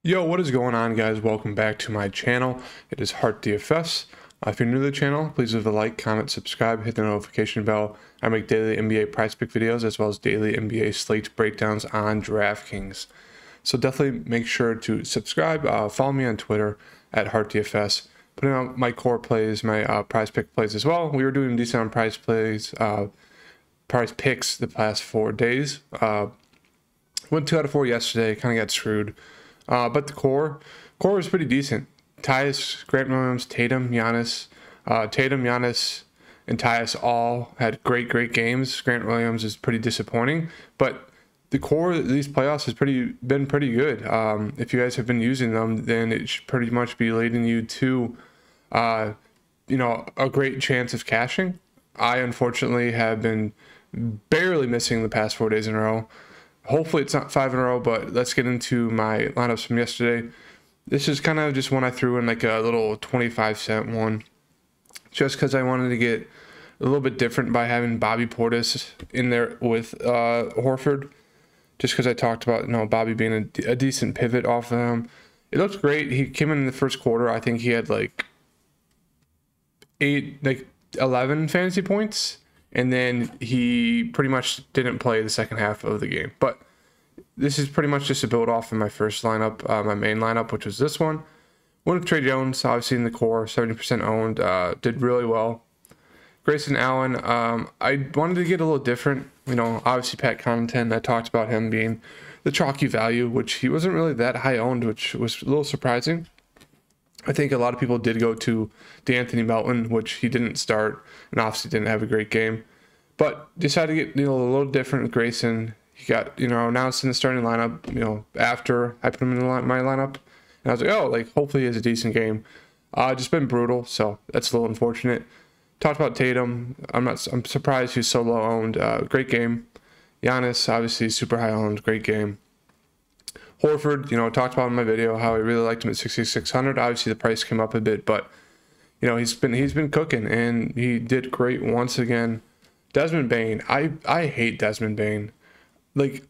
Yo, what is going on, guys? Welcome back to my channel. It is Heart DFS. If you're new to the channel, please leave a like, comment, subscribe, hit the notification bell. I make daily NBA prize pick videos as well as daily NBA slate breakdowns on Draftkings. So definitely make sure to subscribe. Follow me on Twitter at Heart DFS. Putting out my core plays, my prize pick plays as well. We were doing decent on prize plays, prize picks the past 4 days. Went 2 out of 4 yesterday. Kind of got screwed. But the core was pretty decent. Tyus, Grant Williams, Tatum, Giannis, and Tyus all had great games. Grant Williams is pretty disappointing, but the core of these playoffs has been pretty good. If you guys have been using them, then it should pretty much be leading you to, a great chance of cashing. I unfortunately have been barely missing the past 4 days in a row. Hopefully it's not 5 in a row, but let's get into my lineups from yesterday. This is kind of just one I threw in like a little 25-cent one, just because I wanted to get a little bit different by having Bobby Portis in there with Horford, just because I talked about Bobby being a decent pivot off of him. It looks great. He came in the first quarter. I think he had like 11 fantasy points. And then he pretty much didn't play the second half of the game. But this is pretty much just a build off in my first lineup, my main lineup, which was this one. Went with Trey Jones, obviously in the core, 70% owned, did really well. Grayson Allen, I wanted to get a little different. Obviously Pat Connaughton, I talked about him being the chalky value, which he wasn't really that high owned, which was a little surprising. I think a lot of people did go to De'Anthony Melton, which he didn't start and obviously didn't have a great game. But decided to get a little different with Grayson. He got announced in the starting lineup. After I put him in my lineup, and I was like, hopefully he has a decent game. Just been brutal, so that's a little unfortunate. Talked about Tatum. I'm surprised he's so low owned. Great game. Giannis, obviously super high owned. Great game. Horford, talked about in my video how I really liked him at 6,600. Obviously, the price came up a bit, but he's been cooking, and he did great once again. Desmond Bane, I hate Desmond Bane. Like,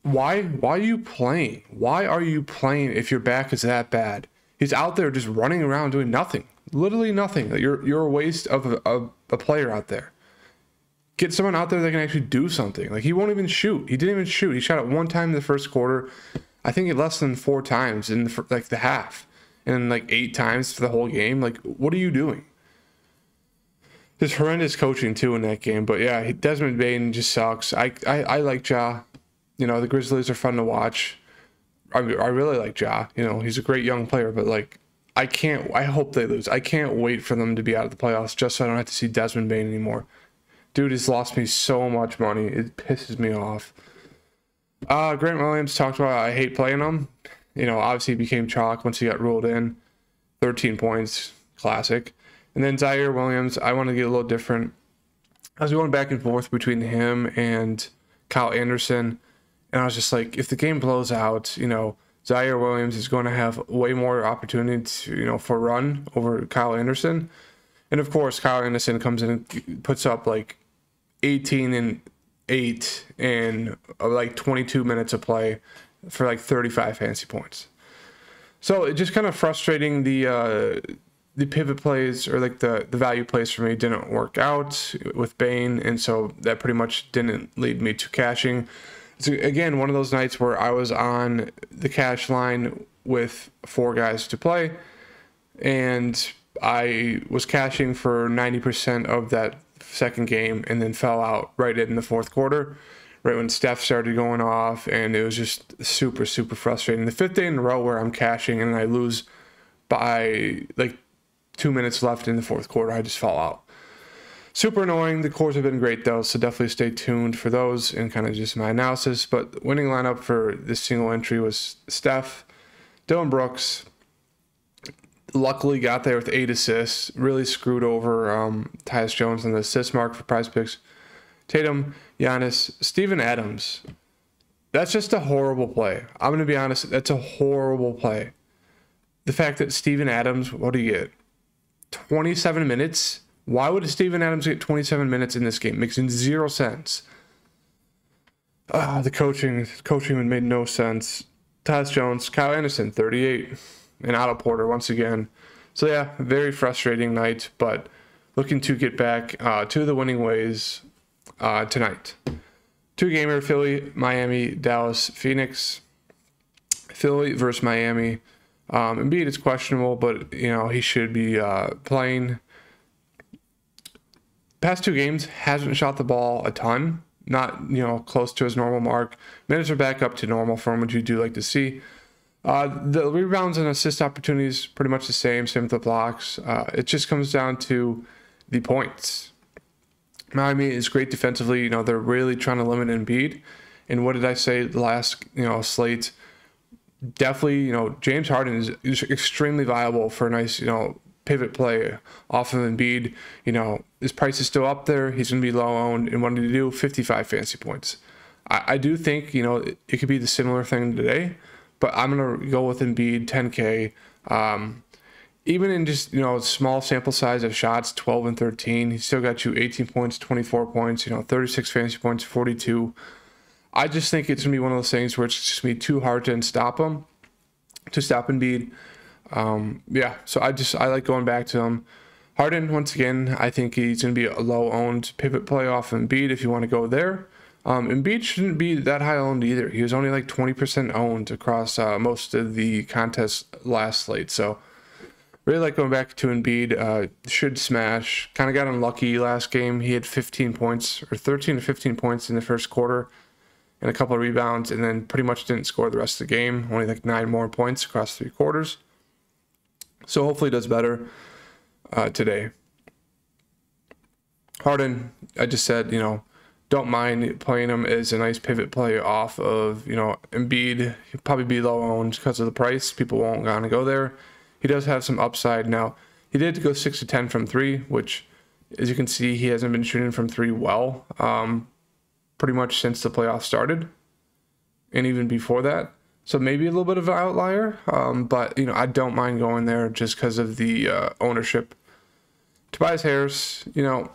why are you playing? Why are you playing if your back is that bad? He's out there just running around doing nothing, literally nothing. You're a waste of a player out there. Get someone out there that can actually do something. Like, he won't even shoot. He didn't even shoot. He shot it one time in the first quarter. I think less than 4 times in the half, and like 8 times for the whole game. Like, what are you doing? There's horrendous coaching too in that game. But yeah, Desmond Bane just sucks. I like Ja. The Grizzlies are fun to watch. I really like Ja. He's a great young player, but like, I hope they lose. I can't wait for them to be out of the playoffs just so I don't have to see Desmond Bane anymore. Dude has lost me so much money. It pisses me off. Grant Williams talked about I hate playing him. Obviously he became chalk once he got ruled in. 13 points. Classic. And then Zaire Williams, I want to get a little different. I was going back and forth between him and Kyle Anderson. And I was just like, if the game blows out, Zaire Williams is going to have way more opportunity to, for a run over Kyle Anderson. And of course, Kyle Anderson comes in and puts up like 18 and 8 in like 22 minutes of play for like 35 fantasy points. So it just kind of frustrating. The pivot plays or like the value plays for me didn't work out with Bane, and so that pretty much didn't lead me to cashing. So again, one of those nights where I was on the cash line with 4 guys to play, and I was cashing for 90% of that second game and then fell out right in the fourth quarter, right when Steph started going off, and it was just super frustrating. The 5th day in a row where I'm cashing and I lose by like 2 minutes left in the fourth quarter, I just fall out. Super annoying. The cores have been great though, so definitely stay tuned for those and kind of just my analysis. But winning lineup for this single entry was Steph, Dylan Brooks. Luckily got there with 8 assists. Really screwed over Tyus Jones on the assist mark for prize picks. Tatum, Giannis, Steven Adams. That's just a horrible play. I'm going to be honest. That's a horrible play. The fact that Steven Adams, what do you get? 27 minutes? Why would Steven Adams get 27 minutes in this game? Makes 0 sense. The coaching made no sense. Tyus Jones, Kyle Anderson, 38, and Otto Porter once again. So yeah, very frustrating night, but looking to get back to the winning ways tonight. 2-gamer, Philly, Miami, Dallas, Phoenix. Philly versus Miami. Embiid is questionable, but he should be playing. Past 2 games, hasn't shot the ball a ton. Not close to his normal mark. Minutes are back up to normal for him, which you do like to see. The rebounds and assist opportunities pretty much the same with the blocks. It just comes down to the points. Miami is great defensively. They're really trying to limit Embiid. And what did I say the last slate? Definitely, James Harden is extremely viable for a nice, pivot play off of Embiid. His price is still up there. He's going to be low owned, and wanting to do 55 fantasy points. I do think, it could be the similar thing today, but I'm going to go with Embiid 10K. Even in just, small sample size of shots, 12 and 13, he still got you 18 points, 24 points, 36 fantasy points, 42. I just think it's going to be one of those things where it's just going to be too hard to stop Embiid. So I like going back to him. Harden, once again, I think he's going to be a low-owned pivot play off Embiid if you want to go there. Embiid shouldn't be that high owned either. He was only like 20% owned across most of the contest last slate. So really like going back to Embiid. Should smash. Kind of got unlucky last game. He had 15 points or 13 to 15 points in the first quarter and a couple of rebounds, and then pretty much didn't score the rest of the game. Only like 9 more points across 3 quarters. So hopefully he does better today. Harden, I just said, don't mind playing him as a nice pivot play off of, Embiid. He'll probably be low owned because of the price. People won't want to go there. He does have some upside. Now, he did go 6 to 10 from 3, which, as you can see, he hasn't been shooting from 3 well. Pretty much since the playoffs started, and even before that. So maybe a little bit of an outlier, but I don't mind going there just because of the ownership. Tobias Harris, kind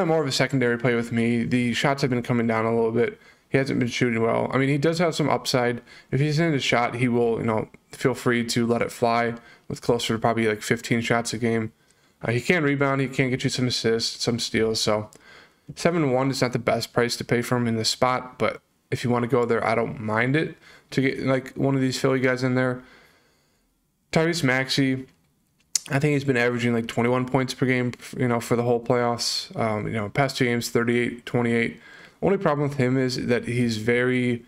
of more of a secondary play with me. The shots have been coming down a little bit. He hasn't been shooting well. I mean, he does have some upside. If he's in a shot, he will, feel free to let it fly with closer to probably like 15 shots a game. He can rebound. He can get you some assists, some steals. So 7-1 is not the best price to pay for him in this spot, but if you want to go there, I don't mind it to get like one of these Philly guys in there. Tyrese Maxi, I think he's been averaging like 21 points per game, for the whole playoffs. Past 2 games, 38, 28. Only problem with him is that he's very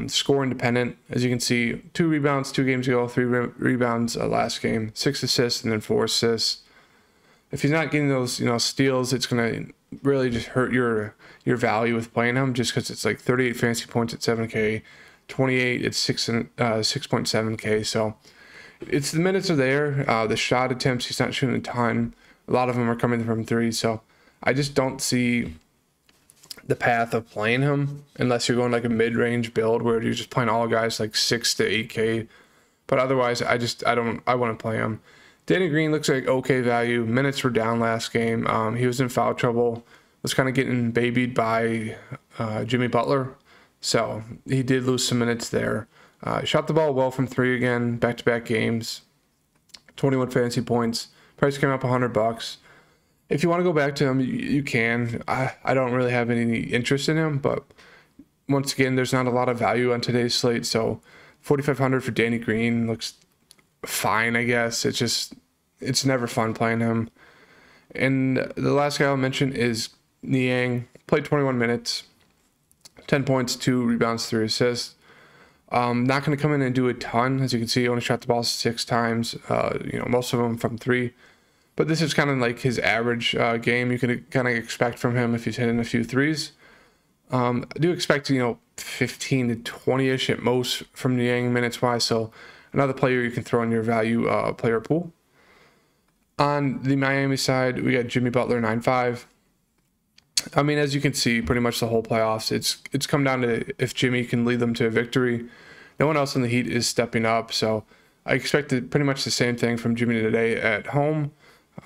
score independent. As you can see, 2 rebounds 2 games ago, 3 rebounds last game, 6 assists, and then 4 assists. If he's not getting those, steals, it's going to really just hurt your value with playing him, just because it's like 38 fantasy points at 7K, 28 at 6.7K. So it's the minutes are there. The shot attempts, he's not shooting a ton. A lot of them are coming from 3. So I just don't see the path of playing him unless you're going like a mid-range build where you're just playing all guys like 6 to 8K. But otherwise, I want to play him. Danny Green looks like okay value. Minutes were down last game. He was in foul trouble. Was kind of getting babied by Jimmy Butler. So he did lose some minutes there. Shot the ball well from 3 again, back-to-back games. 21 fantasy points. Price came up $100. If you want to go back to him, you can. I don't really have any interest in him, but once again, there's not a lot of value on today's slate. So 4,500 for Danny Green looks fine, I guess. It's never fun playing him. And the last guy I'll mention is Niang. Played 21 minutes, 10 points, 2 rebounds, 3 assists. Not going to come in and do a ton. As you can see, he only shot the ball 6 times, most of them from 3. But this is kind of like his average game you could kind of expect from him if he's hitting a few threes. I do expect, 15 to 20-ish at most from Niang minutes-wise. So another player you can throw in your value player pool. On the Miami side, we got Jimmy Butler, 9.5. I mean, as you can see, pretty much the whole playoffs, it's come down to if Jimmy can lead them to a victory. No one else in the Heat is stepping up, so I expected pretty much the same thing from Jimmy today at home.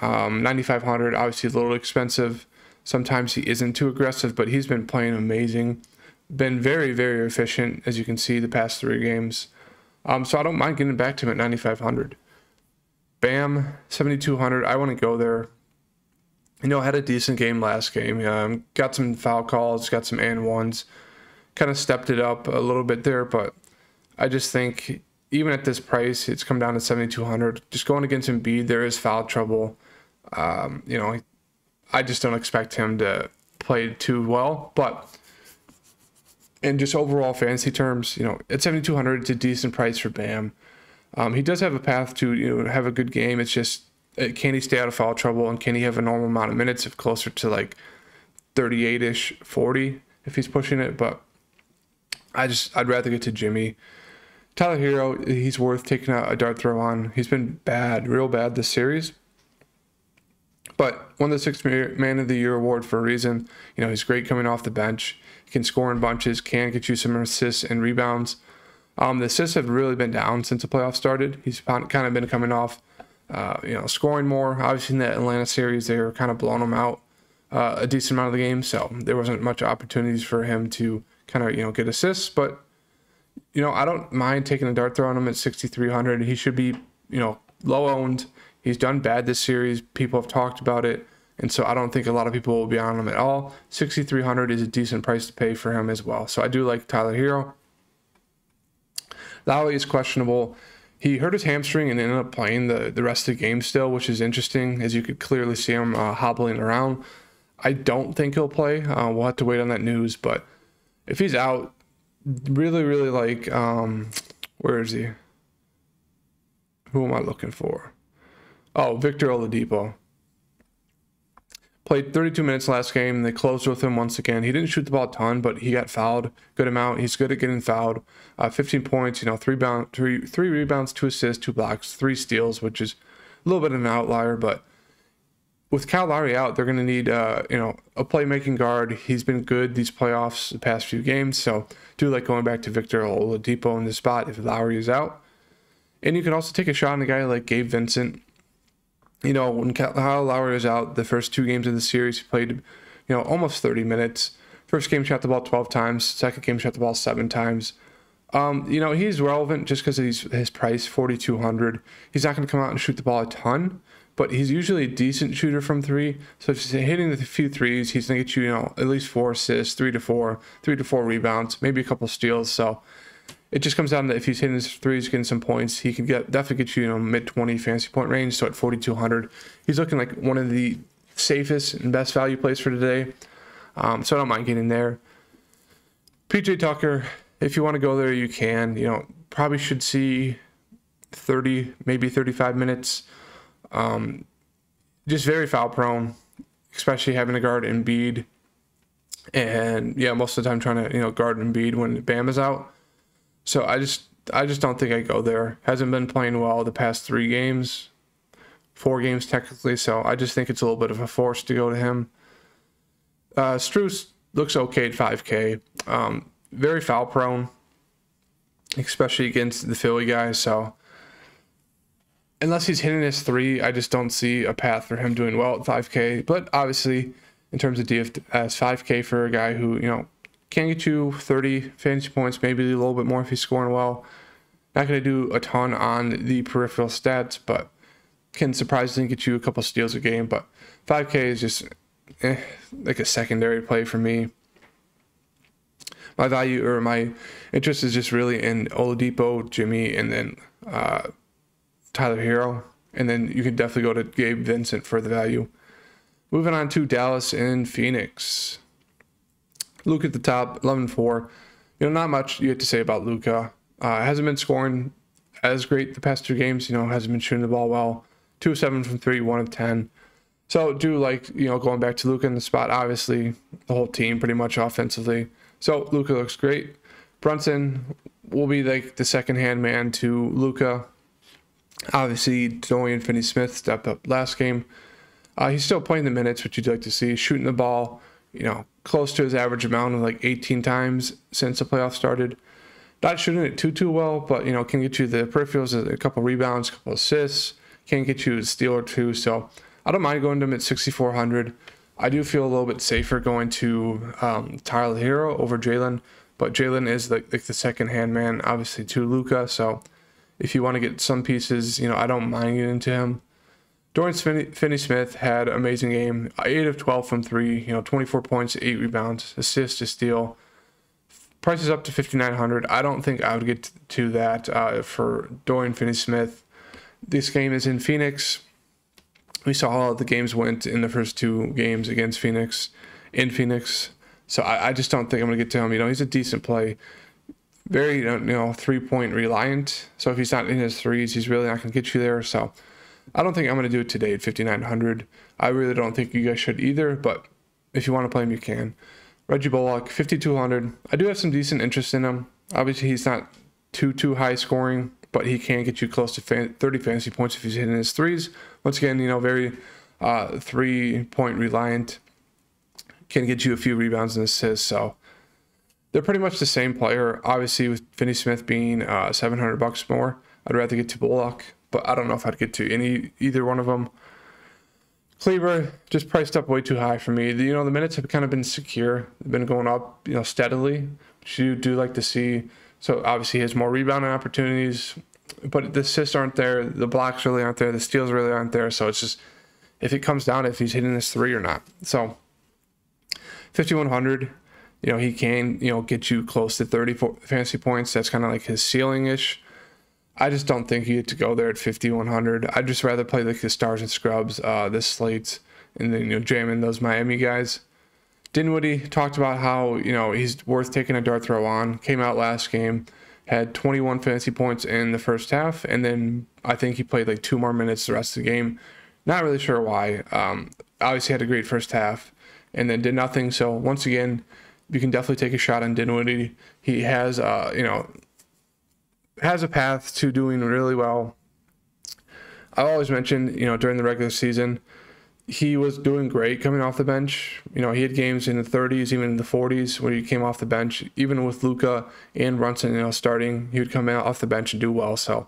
9,500, obviously a little expensive. Sometimes he isn't too aggressive, but he's been playing amazing. Been very, very efficient, as you can see, the past 3 games. So I don't mind getting back to him at 9,500. Bam, 7,200. I want to go there. Had a decent game last game. Got some foul calls, got some and ones. Kind of stepped it up a little bit there, but I just think even at this price, it's come down to 7,200. Just going against Embiid, there is foul trouble. I just don't expect him to play too well, but in just overall fantasy terms, at 7,200, it's a decent price for Bam. He does have a path to have a good game. It's just, can he stay out of foul trouble, and can he have a normal amount of minutes of closer to like 38-ish, 40 if he's pushing it? But I'd rather get to Jimmy. Tyler Hero, he's worth taking a dart throw on. He's been bad, real bad this series. But won the Sixth Man of the Year award for a reason. He's great coming off the bench. He can score in bunches, can get you some assists and rebounds. The assists have really been down since the playoffs started. He's kind of been coming off, scoring more. Obviously, in that Atlanta series, they were kind of blowing him out a decent amount of the game. So there wasn't much opportunities for him to kind of, get assists. But, I don't mind taking a dart throw on him at 6,300. He should be, low owned. He's done bad this series. People have talked about it. And so I don't think a lot of people will be on him at all. 6,300 is a decent price to pay for him as well. So I do like Tyler Hero. Lowry is questionable. He hurt his hamstring and ended up playing the rest of the game still, which is interesting, as you could clearly see him hobbling around. I don't think he'll play. We'll have to wait on that news. But if he's out, really, really like, where is he? Who am I looking for? Oh, Victor Oladipo. Played 32 minutes last game. They closed with him once again. He didn't shoot the ball a ton, but he got fouled. Good amount. He's good at getting fouled. 15 points, 3 rebounds, 2 assists, 2 blocks, 3 steals, which is a little bit of an outlier. But with Kyle Lowry out, they're going to need, a playmaking guard. He's been good these playoffs, the past few games. So do like going back to Victor Oladipo in this spot if Lowry is out. And you can also take a shot on a guy like Gabe Vincent. When Kyle Lowry was out, the first 2 games of the series, he played, almost 30 minutes. First game shot the ball 12 times. Second game shot the ball 7 times. He's relevant just because of his price, 4,200. He's not going to come out and shoot the ball a ton, but he's usually a decent shooter from 3. So if he's hitting a few threes, he's going to get you, at least 4 assists, 3 to 4 rebounds, maybe a couple steals. So it just comes down to if he's hitting his threes, getting some points, he can definitely get you, mid-20 fantasy point range. So at 4,200, he's looking like one of the safest and best value plays for today. So I don't mind getting there. PJ Tucker, if you want to go there, you can. Probably should see 30, maybe 35 minutes. Just very foul prone, especially having to guard Embiid. And yeah, most of the time trying to, guard Embiid when Bam is out. So I just don't think I go there. Hasn't been playing well the past 3 games, 4 games technically. So I just think it's a little bit of a force to go to him. Strus looks okay at 5K. Very foul prone, especially against the Philly guys. So unless he's hitting his 3, I just don't see a path for him doing well at 5K. But obviously, in terms of DFS, 5K for a guy who, can get you 30 fantasy points, maybe a little bit more if he's scoring well. Not going to do a ton on the peripheral stats, but can surprisingly get you a couple steals a game. But 5K is just like a secondary play for me. My value or my interest is just really in Oladipo, Jimmy, and then Tyler Hero. And then you can definitely go to Gabe Vincent for the value. Moving on to Dallas and Phoenix. Luka at the top, 11-4. Not much you have to say about Luka. Hasn't been scoring as great the past 2 games. Hasn't been shooting the ball well. 2 of 7 from 3, 1 of 10. So do like, going back to Luka in the spot. Obviously, the whole team pretty much offensively. So Luka looks great. Brunson will be like the second-hand man to Luka. Obviously, Dorian Finney-Smith stepped up last game. He's still playing the minutes, which you'd like to see. Shooting the ball, close to his average amount of like 18 times since the playoffs started. Not shooting it too well, but, can get you the peripherals, a couple rebounds, a couple assists. Can get you a steal or 2. So I don't mind going to him at 6,400. I do feel a little bit safer going to Tyler Hero over Jalen. but Jalen is like the second hand man, obviously, to Luka. So if you want to get some pieces, I don't mind getting into him. Dorian Finney-Smith had an amazing game, 8 of 12 from 3, 24 points, 8 rebounds, assist, a steal. Price is up to $5,900. I don't think I would get to that for Dorian Finney-Smith. This game is in Phoenix. We saw how the games went in the first 2 games against Phoenix, in Phoenix. So I just don't think I'm going to get to him. He's a decent play. Very, 3-point reliant. So if he's not in his threes, he's really not going to get you there. So I don't think I'm going to do it today at $5,900. I really don't think you guys should either, but if you want to play him, you can. Reggie Bullock, $5,200. I do have some decent interest in him. Obviously, he's not too high scoring, but he can get you close to 30 fantasy points if he's hitting his threes. Once again, very 3-point reliant. Can get you a few rebounds and assists. So they're pretty much the same player. Obviously, with Finney-Smith being $700 more, I'd rather get to Bullock, but I don't know if I'd get to either one of them. Kleber just priced up way too high for me. The minutes have kind of been secure. They've been going up, steadily, which you do like to see. So obviously he has more rebounding opportunities, but the assists aren't there. The blocks really aren't there. The steals really aren't there. So it's just, if it comes down to if he's hitting this 3 or not. So 5,100, he can, get you close to 30 fantasy points. That's kind of like his ceiling-ish. I just don't think you get to go there at 5,100. I'd just rather play like the stars and scrubs this slate and then, jam in those Miami guys. Dinwiddie talked about how, he's worth taking a dart throw on. Came out last game, had 21 fantasy points in the first half, and then I think he played like 2 more minutes the rest of the game. Not really sure why. Obviously had a great first half and then did nothing. So once again, you can definitely take a shot on Dinwiddie. He has, has a path to doing really well. I've always mentioned, during the regular season, he was doing great coming off the bench. He had games in the 30s, even in the 40s when he came off the bench. Even with Luka and Brunson, starting, he would come out off the bench and do well. So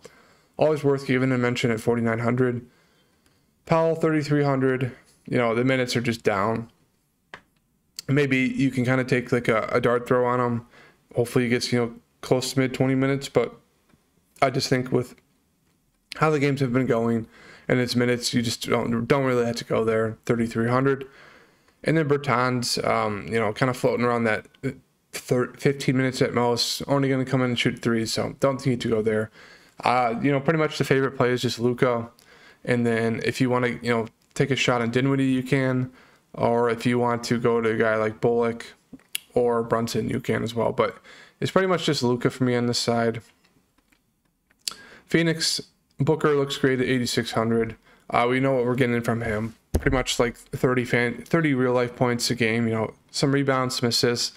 always worth giving a mention at 4,900. Powell, 3,300. The minutes are just down. Maybe you can kind of take like a dart throw on him. Hopefully he gets, close to mid 20 minutes, but I just think with how the games have been going and its minutes, you just don't really have to go there. 3,300. And then Bertans, kind of floating around that 15 minutes at most, only going to come in and shoot 3s, so don't need to go there. Pretty much the favorite play is just Luka. And then if you want to, take a shot on Dinwiddie, you can. Or if you want to go to a guy like Bullock or Brunson, you can as well. But it's pretty much just Luka for me on this side. Phoenix, Booker looks great at 8,600. We know what we're getting from him. Pretty much like 30 real life points a game. Some rebounds, some assists.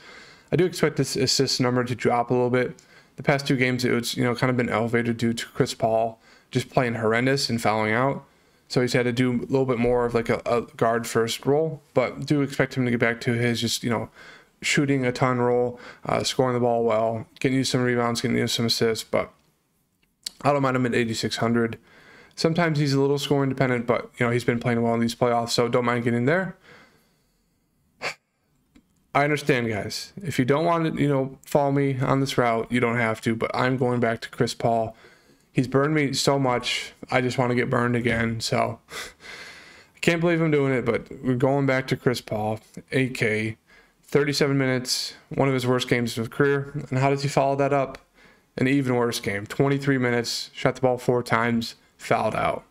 I do expect this assist number to drop a little bit. The past 2 games, it's kind of been elevated due to Chris Paul just playing horrendous and fouling out. So he's had to do a little bit more of like a guard first role, but do expect him to get back to his just, shooting a ton role, scoring the ball well, getting you some rebounds, getting you some assists, but I don't mind him at 8,600. Sometimes he's a little scoring dependent, but he's been playing well in these playoffs, so don't mind getting there. I understand, guys. If you don't want to, follow me on this route, you don't have to, but I'm going back to Chris Paul. He's burned me so much. I just want to get burned again. So I can't believe I'm doing it, but we're going back to Chris Paul, 8K, 37 minutes, one of his worst games of his career. And how does he follow that up? An even worse game, 23 minutes, shot the ball 4 times, fouled out.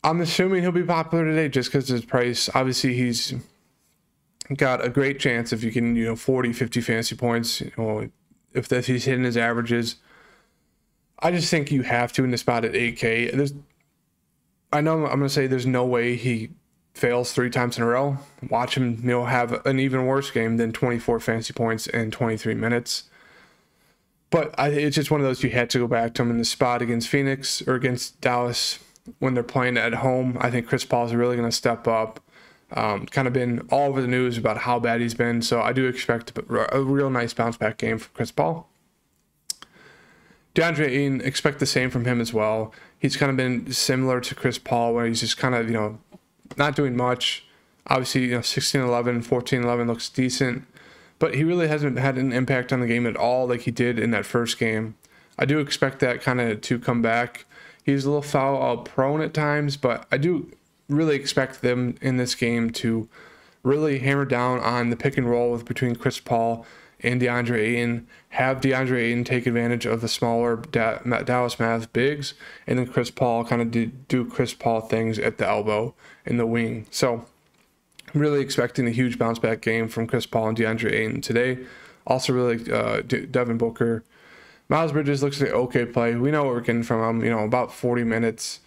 I'm assuming he'll be popular today just because of his price. Obviously, he's got a great chance if you can, 40, 50 fantasy points, if he's hitting his averages. I just think you have to in the spot at 8K. I know I'm going to say there's no way he fails 3 times in a row. Watch him, have an even worse game than 24 fantasy points in 23 minutes. But it's just one of those you had to go back to him in the spot against Phoenix or against Dallas when they're playing at home. I think Chris Paul is really going to step up. Kind of been all over the news about how bad he's been. So I do expect a real nice bounce back game from Chris Paul. Deandre Ian, expect the same from him as well. He's kind of been similar to Chris Paul where he's just kind of, not doing much. Obviously, 16-11, 14-11 looks decent. but he really hasn't had an impact on the game at all like he did in that first game. I do expect that kind of to come back. He's a little foul prone at times, but I do really expect them in this game to really hammer down on the pick and roll between Chris Paul and Deandre Ian. Have Deandre Ian take advantage of the smaller Dallas Mavs bigs, and then Chris Paul kind of do Chris Paul things at the elbow and the wing. So I'm really expecting a huge bounce back game from Chris Paul and Deandre Ian today. Also really Devin Booker. Miles Bridges looks like okay play. We know what we're getting from him, about 40 minutes.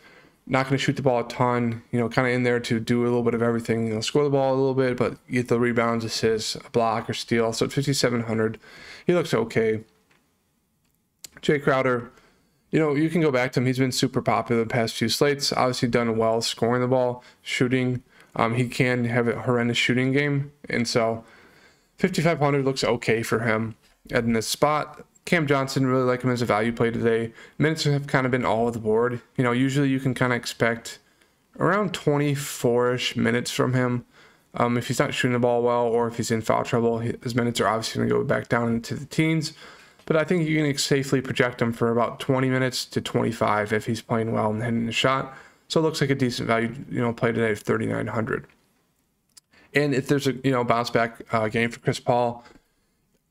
Not going to shoot the ball a ton, kind of in there to do a little bit of everything, score the ball a little bit, but get the rebounds, assists, a block, or steal. So at 5,700, he looks okay. Jay Crowder, you can go back to him. He's been super popular the past few slates. Obviously done well scoring the ball, shooting. He can have a horrendous shooting game. And so 5,500 looks okay for him in this spot. Cam Johnson, really like him as a value play today. Minutes have kind of been all over the board. Usually you can kind of expect around 24-ish minutes from him. If he's not shooting the ball well or if he's in foul trouble, his minutes are obviously going to go back down into the teens. But I think you can safely project him for about 20 minutes to 25 if he's playing well and hitting the shot. So it looks like a decent value, play today of 3,900. And if there's a, bounce back game for Chris Paul,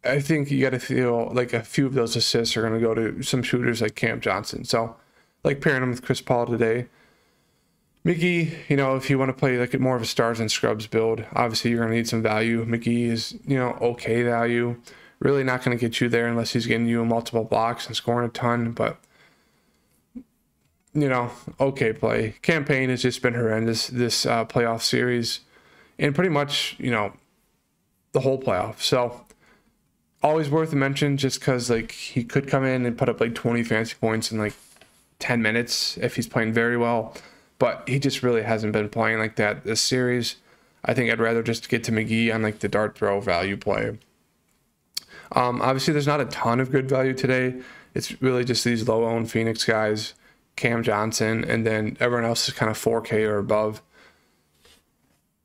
I think you got to feel like a few of those assists are going to go to some shooters like Cam Johnson. So, like pairing him with Chris Paul today. McGee, if you want to play like more of a stars and scrubs build, obviously you're going to need some value. McGee is, okay value. Really not going to get you there unless he's getting you multiple blocks and scoring a ton. But, okay play. Campaign has just been horrendous this playoff series. And pretty much, the whole playoff. So, always worth a mention just because he could come in and put up 20 fantasy points in 10 minutes if he's playing very well, but he just really hasn't been playing like that this series. I think I'd rather just get to McGee on the dart throw value play. Obviously there's not a ton of good value today. It's really just these low owned Phoenix guys, Cam Johnson, and then everyone else is kind of 4K or above.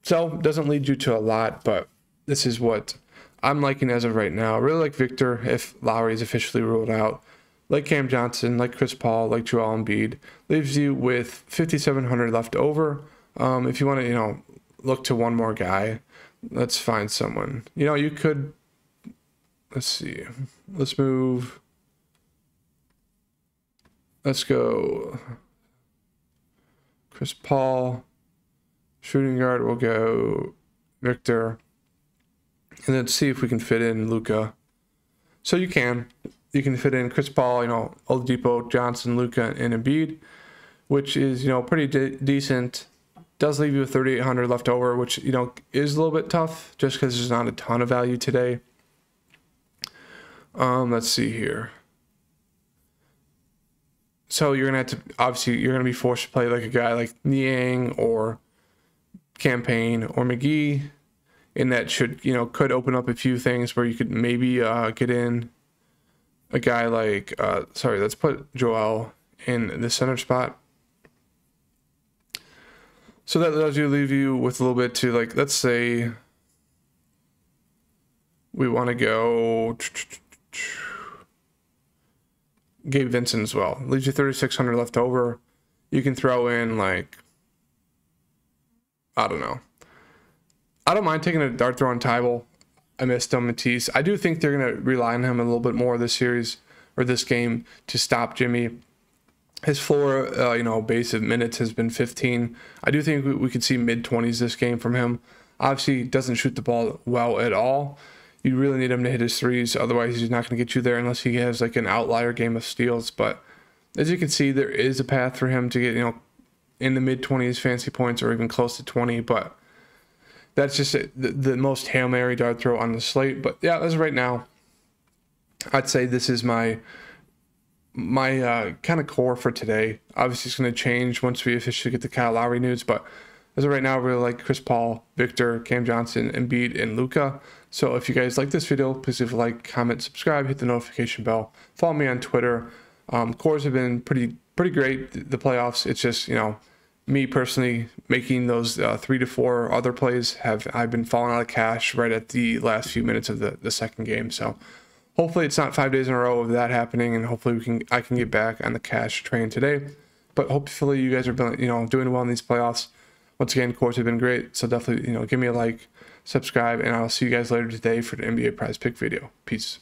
So doesn't lead you to a lot, but this is what I'm liking as of right now. I really like Victor if Lowry is officially ruled out. Like Cam Johnson, like Chris Paul, like Joel Embiid. Leaves you with 5,700 left over. If you want to, look to one more guy, let's find someone. You could, let's see. Let's move. Let's go. Chris Paul. Shooting guard, we'll go Victor. And then see if we can fit in Luka. So you can fit in Chris Paul, Oladipo, Johnson, Luka, and Embiid, which is, pretty decent. Does leave you with 3,800 left over, which, is a little bit tough just because there's not a ton of value today. Let's see here. So you're going to have to, obviously, you're going to be forced to play like a guy like Niang or Campaign or McGee. And that should, could open up a few things where you could maybe get in a guy like, let's put Joel in the center spot. So that does leave you with a little bit to let's say we want to go Gabe Vincent as well. Leaves you 3,600 left over. You can throw in I don't know. I don't mind taking a dart throw on Tybal. I missed him, Matisse. I do think they're going to rely on him a little bit more this series or this game to stop Jimmy. His floor, base of minutes has been 15. I do think we could see mid-20s this game from him. Obviously, he doesn't shoot the ball well at all. You really need him to hit his threes. Otherwise, he's not going to get you there unless he has an outlier game of steals. But as you can see, there is a path for him to get, in the mid-20s fantasy points or even close to 20. But that's just the most Hail Mary dart throw on the slate. But yeah, as of right now, I'd say this is my kind of core for today. Obviously, it's going to change once we officially get the Kyle Lowry news. But as of right now, I really like Chris Paul, Victor, Cam Johnson, Embiid, and Luka. So if you guys like this video, please leave a like, comment, subscribe, hit the notification bell. Follow me on Twitter. Cores have been pretty great, the playoffs. It's just, me personally making those 3 to 4 other plays, I've been falling out of cash right at the last few minutes of the second game. So hopefully it's not 5 days in a row of that happening, and hopefully I can get back on the cash train today. But hopefully you guys are doing well in these playoffs. Once again, courts have been great, so definitely give me a like, subscribe, and I'll see you guys later today for the NBA Prize Pick video. Peace.